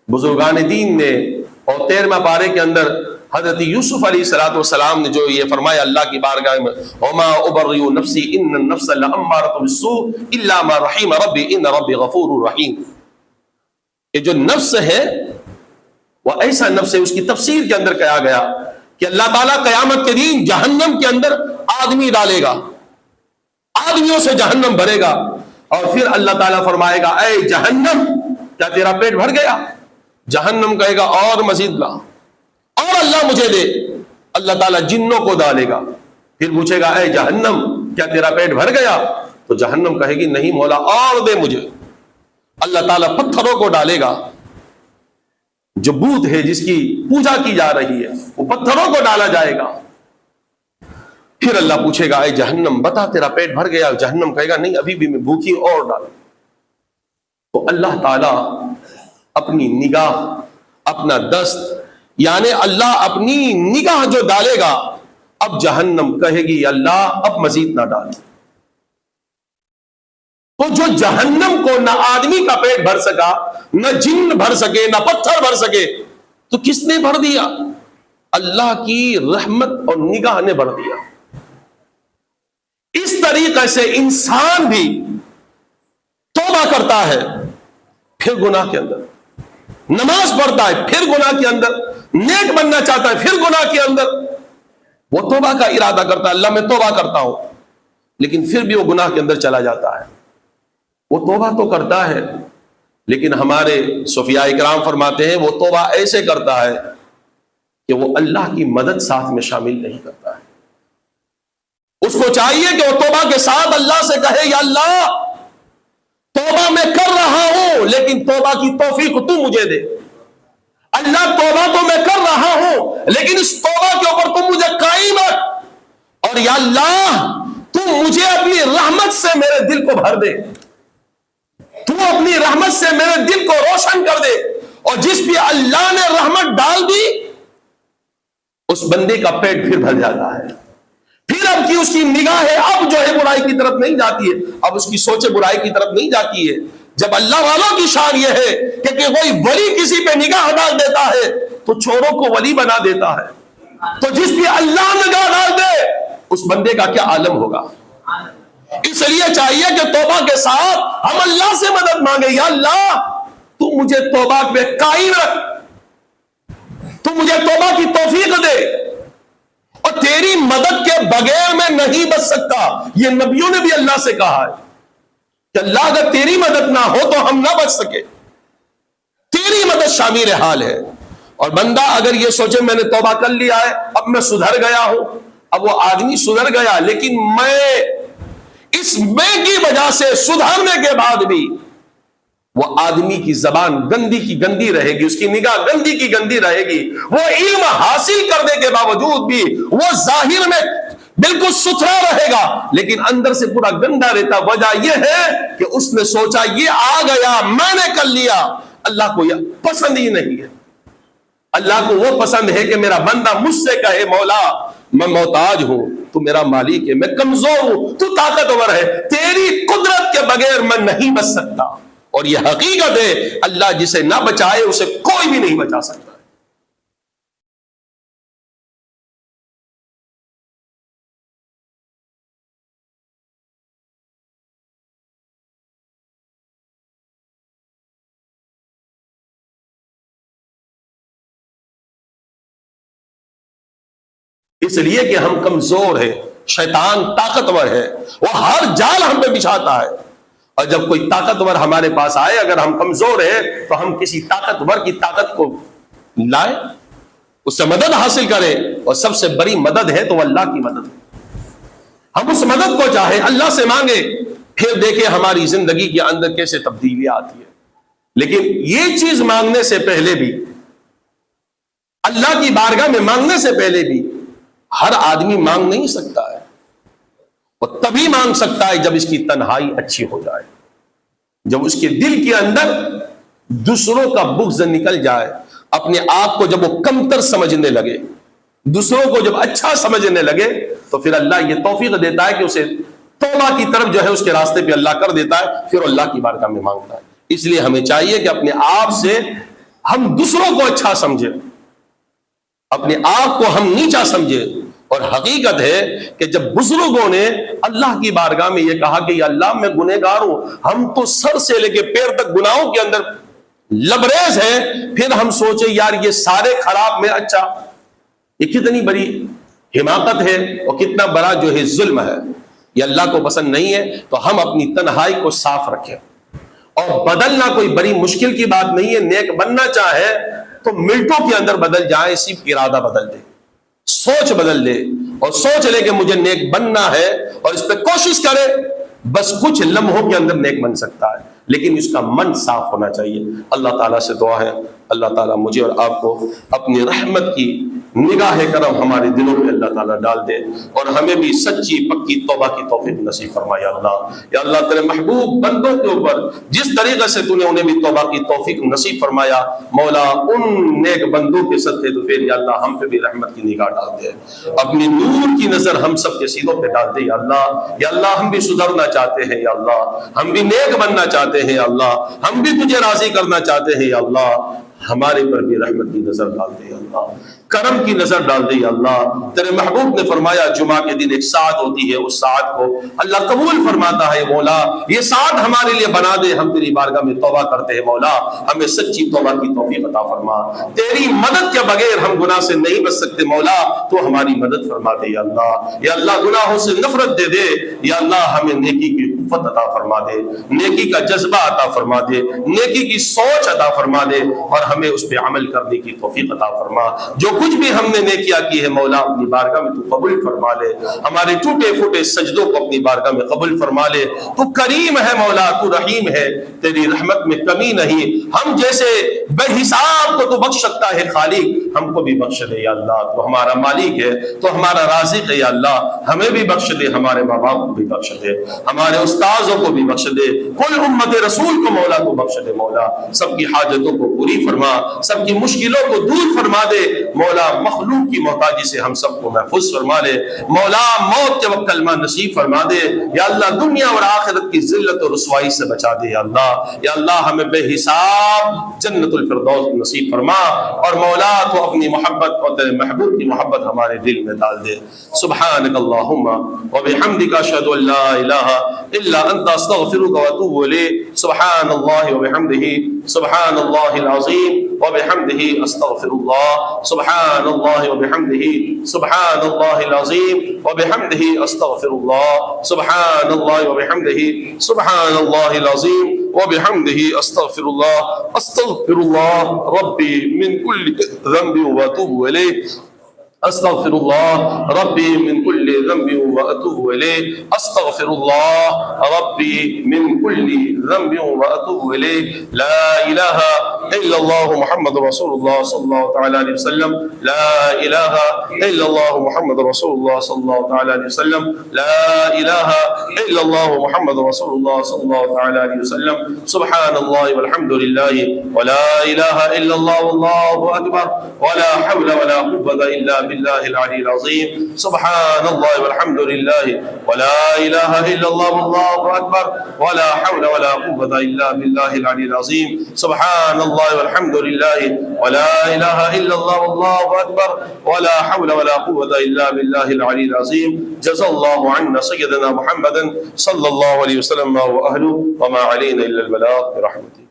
بزرگان دین نے اور 13واں پارے کے اندر حضرت یوسف علیہ السلام نے جو یہ فرمایا اللہ کی بارگاہ میں، وما ابرئ نفسی ان النفس لامارۃ بالسوء الا ما رحم ربی ان ربی غفور رحیم. یہ جو نفس ہے وہ ایسا نفس ہے، اس کی تفسیر کے اندر کہا گیا کہ اللہ تعالیٰ قیامت کے دن جہنم کے اندر آدمی ڈالے گا، آدمیوں سے جہنم بھرے گا، اور پھر اللہ تعالیٰ فرمائے گا اے جہنم کیا تیرا پیٹ بھر گیا؟ جہنم کہے گا اور مزید لا، اور اللہ مجھے دے. اللہ تعالیٰ جنوں کو ڈالے گا، پھر پوچھے گا اے جہنم کیا تیرا پیٹ بھر گیا؟ تو جہنم کہے گی نہیں مولا اور دے مجھے. اللہ تعالیٰ پتھروں کو ڈالے گا، جو بت ہے جس کی پوجا کی جا رہی ہے وہ پتھروں کو ڈالا جائے گا. پھر اللہ پوچھے گا اے جہنم بتا تیرا پیٹ بھر گیا؟ جہنم کہے گا نہیں ابھی بھی میں بھوکی اور ڈال. تو اللہ تعالیٰ اپنی نگاہ، اپنا دست، یعنی اللہ اپنی نگاہ جو ڈالے گا، اب جہنم کہے گی اللہ اب مزید نہ ڈال. تو جو جہنم کو نہ آدمی کا پیٹ بھر سکا، نہ جن بھر سکے، نہ پتھر بھر سکے، تو کس نے بھر دیا؟ اللہ کی رحمت اور نگاہ نے بھر دیا. اس طریقے سے انسان بھی توبہ کرتا ہے پھر گناہ کے اندر، نماز پڑھتا ہے پھر گناہ کے اندر، نیک بننا چاہتا ہے پھر گناہ کے اندر. وہ توبہ کا ارادہ کرتا ہے، اللہ میں توبہ کرتا ہوں، لیکن پھر بھی وہ گناہ کے اندر چلا جاتا ہے. وہ توبہ تو کرتا ہے، لیکن ہمارے صوفیاء کرام فرماتے ہیں وہ توبہ ایسے کرتا ہے کہ وہ اللہ کی مدد ساتھ میں شامل نہیں کرتا ہے. اس کو چاہیے کہ وہ توبہ کے ساتھ اللہ سے کہے یا اللہ توبہ میں کر رہا ہوں، لیکن توبہ کی توفیق تو مجھے دے. اللہ توبہ تو میں کر رہا ہوں، لیکن اس توبہ کے اوپر تم مجھے قائم رکھ، اور یا اللہ تم مجھے اپنی رحمت سے میرے دل کو بھر دے، تو اپنی رحمت سے میرے دل کو روشن کر دے. اور جس بھی اللہ نے رحمت ڈال دی اس بندے کا پیٹ پھر بھر جاتا ہے. پھر اب کی اس کی نگاہ ہے اب جو ہے برائی کی طرف نہیں جاتی ہے، اب اس کی سوچے برائی کی طرف نہیں جاتی ہے. جب اللہ والوں کی شان یہ ہے کہ کوئی ولی کسی پہ نگاہ ڈال دیتا ہے تو چوروں کو ولی بنا دیتا ہے. تو جس بھی اللہ نگاہ ڈال دے اس بندے کا کیا عالم ہوگا. اس لیے چاہیے کہ توبہ کے ساتھ ہم اللہ سے مدد مانگے، یا اللہ تو مجھے توبہ پہ قائم رکھ، تو مجھے توبہ کی توفیق دے، اور تیری مدد کے بغیر میں نہیں بچ سکتا. یہ نبیوں نے بھی اللہ سے کہا ہے کہ اللہ اگر تیری مدد نہ ہو تو ہم نہ بچ سکے، تیری مدد شامل حال ہے. اور بندہ اگر یہ سوچے میں نے توبہ کر لیا ہے اب میں سدھر گیا ہوں، اب وہ آدمی سدھر گیا لیکن میں اس میں کی وجہ سے سدھرنے کے بعد بھی وہ آدمی کی زبان گندی کی گندی رہے گی، اس کی نگاہ گندی کی گندی رہے گی. وہ علم حاصل کرنے کے باوجود بھی وہ ظاہر میں بالکل ستھرا رہے گا لیکن اندر سے پورا گندا رہتا. وجہ یہ ہے کہ اس نے سوچا یہ آ گیا میں نے کر لیا. اللہ کو یہ پسند ہی نہیں ہے. اللہ کو وہ پسند ہے کہ میرا بندہ مجھ سے کہے مولا میں محتاج ہوں، تو میرا مالک ہے، میں کمزور ہوں، تو طاقتور ہے، تیری قدرت کے بغیر میں نہیں بچ سکتا. اور یہ حقیقت ہے اللہ جسے نہ بچائے اسے کوئی بھی نہیں بچا سکتا. اس لیے کہ ہم کمزور ہیں، شیطان طاقتور ہے، وہ ہر جال ہم پہ بچھاتا ہے، اور جب کوئی طاقتور ہمارے پاس آئے، اگر ہم کمزور ہیں تو ہم کسی طاقتور کی طاقت کو لائیں، اس سے مدد حاصل کریں، اور سب سے بڑی مدد ہے تو اللہ کی مدد ہے۔ ہم اس مدد کو چاہیں، اللہ سے مانگے، پھر دیکھیں ہماری زندگی کے اندر کیسے تبدیلی آتی ہے۔ لیکن یہ چیز مانگنے سے پہلے بھی، اللہ کی بارگاہ میں مانگنے سے پہلے بھی، ہر آدمی مانگ نہیں سکتا ہے، وہ تبھی مانگ سکتا ہے جب اس کی تنہائی اچھی ہو جائے، جب اس کے دل کے اندر دوسروں کا بغض نکل جائے، اپنے آپ کو جب وہ کمتر سمجھنے لگے، دوسروں کو جب اچھا سمجھنے لگے، تو پھر اللہ یہ توفیق دیتا ہے کہ اسے توبہ کی طرف جو ہے اس کے راستے پہ اللہ کر دیتا ہے، پھر اللہ کی بارگاہ میں مانگتا ہے۔ اس لیے ہمیں چاہیے کہ اپنے آپ سے ہم دوسروں کو اچھا سمجھیں، اپنے آپ کو ہم نیچا سمجھیں۔ اور حقیقت ہے کہ جب بزرگوں نے اللہ کی بارگاہ میں یہ کہا کہ یا اللہ میں گنہگار ہوں، ہم تو سر سے لے کے پیر تک گناہوں کے اندر لبریز ہیں، پھر ہم سوچے یار یہ سارے خراب میں اچھا، یہ کتنی بڑی حماقت ہے اور کتنا بڑا جو ہے ظلم ہے، یہ اللہ کو پسند نہیں ہے۔ تو ہم اپنی تنہائی کو صاف رکھیں، اور بدلنا کوئی بڑی مشکل کی بات نہیں ہے۔ نیک بننا چاہے تو منٹوں کے اندر بدل جائے، صرف ارادہ بدل دے، سوچ بدل دے، اور سوچ لے کہ مجھے نیک بننا ہے اور اس پہ کوشش کرے، بس کچھ لمحوں کے اندر نیک بن سکتا ہے، لیکن اس کا من صاف ہونا چاہیے۔ اللہ تعالیٰ سے دعا ہے اللہ تعالیٰ مجھے اور آپ کو اپنی رحمت کی نگاہ کرم ہمارے دلوں پہ اللہ تعالیٰ ڈال دے، اور ہمیں بھی سچی پکی توبہ کی توفیق نصیب فرمائے۔ یا اللہ تیرے محبوب بندوں کے اوپر جس طریقے سے تو نے انہیں بھی توبہ کی توفیق نصیب فرمایا، مولا ان نیک بندوں کے صدقے تو پھر یا اللہ ہم پہ بھی رحمت کی نگاہ ڈال دے، اپنی نور کی نظر ہم سب کے سینوں پہ ڈال دے۔ یا اللہ ہم بھی سدھرنا چاہتے ہیں، یا اللہ ہم بھی نیک بننا چاہتے ہیں، یا اللہ ہم بھی تجھے راضی کرنا چاہتے ہیں، یا اللہ ہمارے پر بھی رحمت کی نظر ڈال دے، یا اللہ کرم کی نظر ڈال دے۔ یا اللہ تیرے محبوب نے فرمایا جمعہ کے دن ایک ساعت ہوتی ہے، اس ساعت کو اللہ قبول فرماتا ہے، مولا یہ ساعت ہمارے لیے بنا دے، ہم تیری بارگاہ میں توبہ کرتے ہیں، مولا ہمیں سچی توبہ کی توفیق عطا فرما، تیری مدد کے بغیر ہم گناہ سے نہیں بچ سکتے، مولا تو ہماری مدد فرما دے۔ یا اللہ گناہوں سے نفرت دے دے، یا اللہ ہمیں نیکی کی قوت عطا فرما دے، نیکی کا جذبہ عطا فرما دے، نیکی کی سوچ عطا فرما دے، اور ہمیں اس پہ عمل کرنے کی توفیق عطا فرما۔ جو کچھ بھی ہم نے نیکیاں کی ہے مولا اپنی بارگاہ میں تو قبول فرما لے، ہمارے ٹوٹے پھوٹے سجدوں کو اپنی بارگاہ میں قبول فرما لے۔ تو کریم ہے مولا، تو رحیم ہے، تیری رحمت میں کمی نہیں، ہم جیسے بے حساب کو تو بخش سکتا ہے خالق، ہم کو بھی بخش دے یا اللہ، تو ہمارا مالک ہے، تو ہمارا رازق ہے، یا اللہ ہمیں بھی بخش دے، ہمارے ماں باپ کو بھی بخش دے، ہمارے استاذوں کو بھی بخش دے، کل امت رسول کو مولا کو بخش دے، مولا سب کی حاجتوں کو پوری فرما، سب کی مشکلوں کو دور فرما دے، مولا مخلوق کی محتاجی سے ہم سب کو محفوظ فرما لے، مولا موت کے وقت کلمہ نصیب فرما دے، یا اللہ دنیا اور آخرت کی ذلت اور رسوائی سے بچا دے، یا اللہ ہمیں بے حساب جنت الفردوس نصیب فرما، اور مولا تو اپنی محبت اور تیرے محبوب کی محبت ہمارے دل میں ڈال دے۔ سبحانک اللہم وبحمدک اشہد ان لا الہ الا انت استغفرک واتوب الیک۔ سبحان اللہ وبحمدہ، سبحان اللہ العظیم وبحمدہ استغفر اللہ، سبحان اللہ وبحمدہ، سبحان اللہ العظیم وبحمدہ استغفر اللہ، سبحان اللہ وبحمدہ، سبحان اللہ العظیم وبحمدہ استغفر اللہ، استغفر اللہ ربی من کل ذنب واتوب الیہ، استغفر اللہ ربی من کل ذنب واتوب الیہ، استغفر اللہ ربی من کل ذنب واتوب الیہ، لا الہ الا اللہ محمد رسول اللہ صلی اللہ تعالی علیہ وسلم، لا الہ الا اللہ محمد رسول اللہ صلی اللہ تعالی علیہ وسلم، لا الہ الا اللہ محمد رسول اللہ صلی اللہ تعالی علیہ وسلم، سبحان اللہ والحمد للہ ولا الہ الا اللہ واللہ اکبر ولا حول ولا قوة الا بالله العلي العظيم، سبحان الله والحمد لله ولا إله إلا الله والله أكبر ولا حول ولا قوة إلا بالله العلي العظيم، سبحان الله والحمد لله ولا إله إلا الله والله أكبر ولا حول ولا قوة إلا بالله العلي العظيم۔ جزا الله عنا سيدنا محمد صلى الله عليه وسلم وأهله وما علينا إلا البلاغ برحمته۔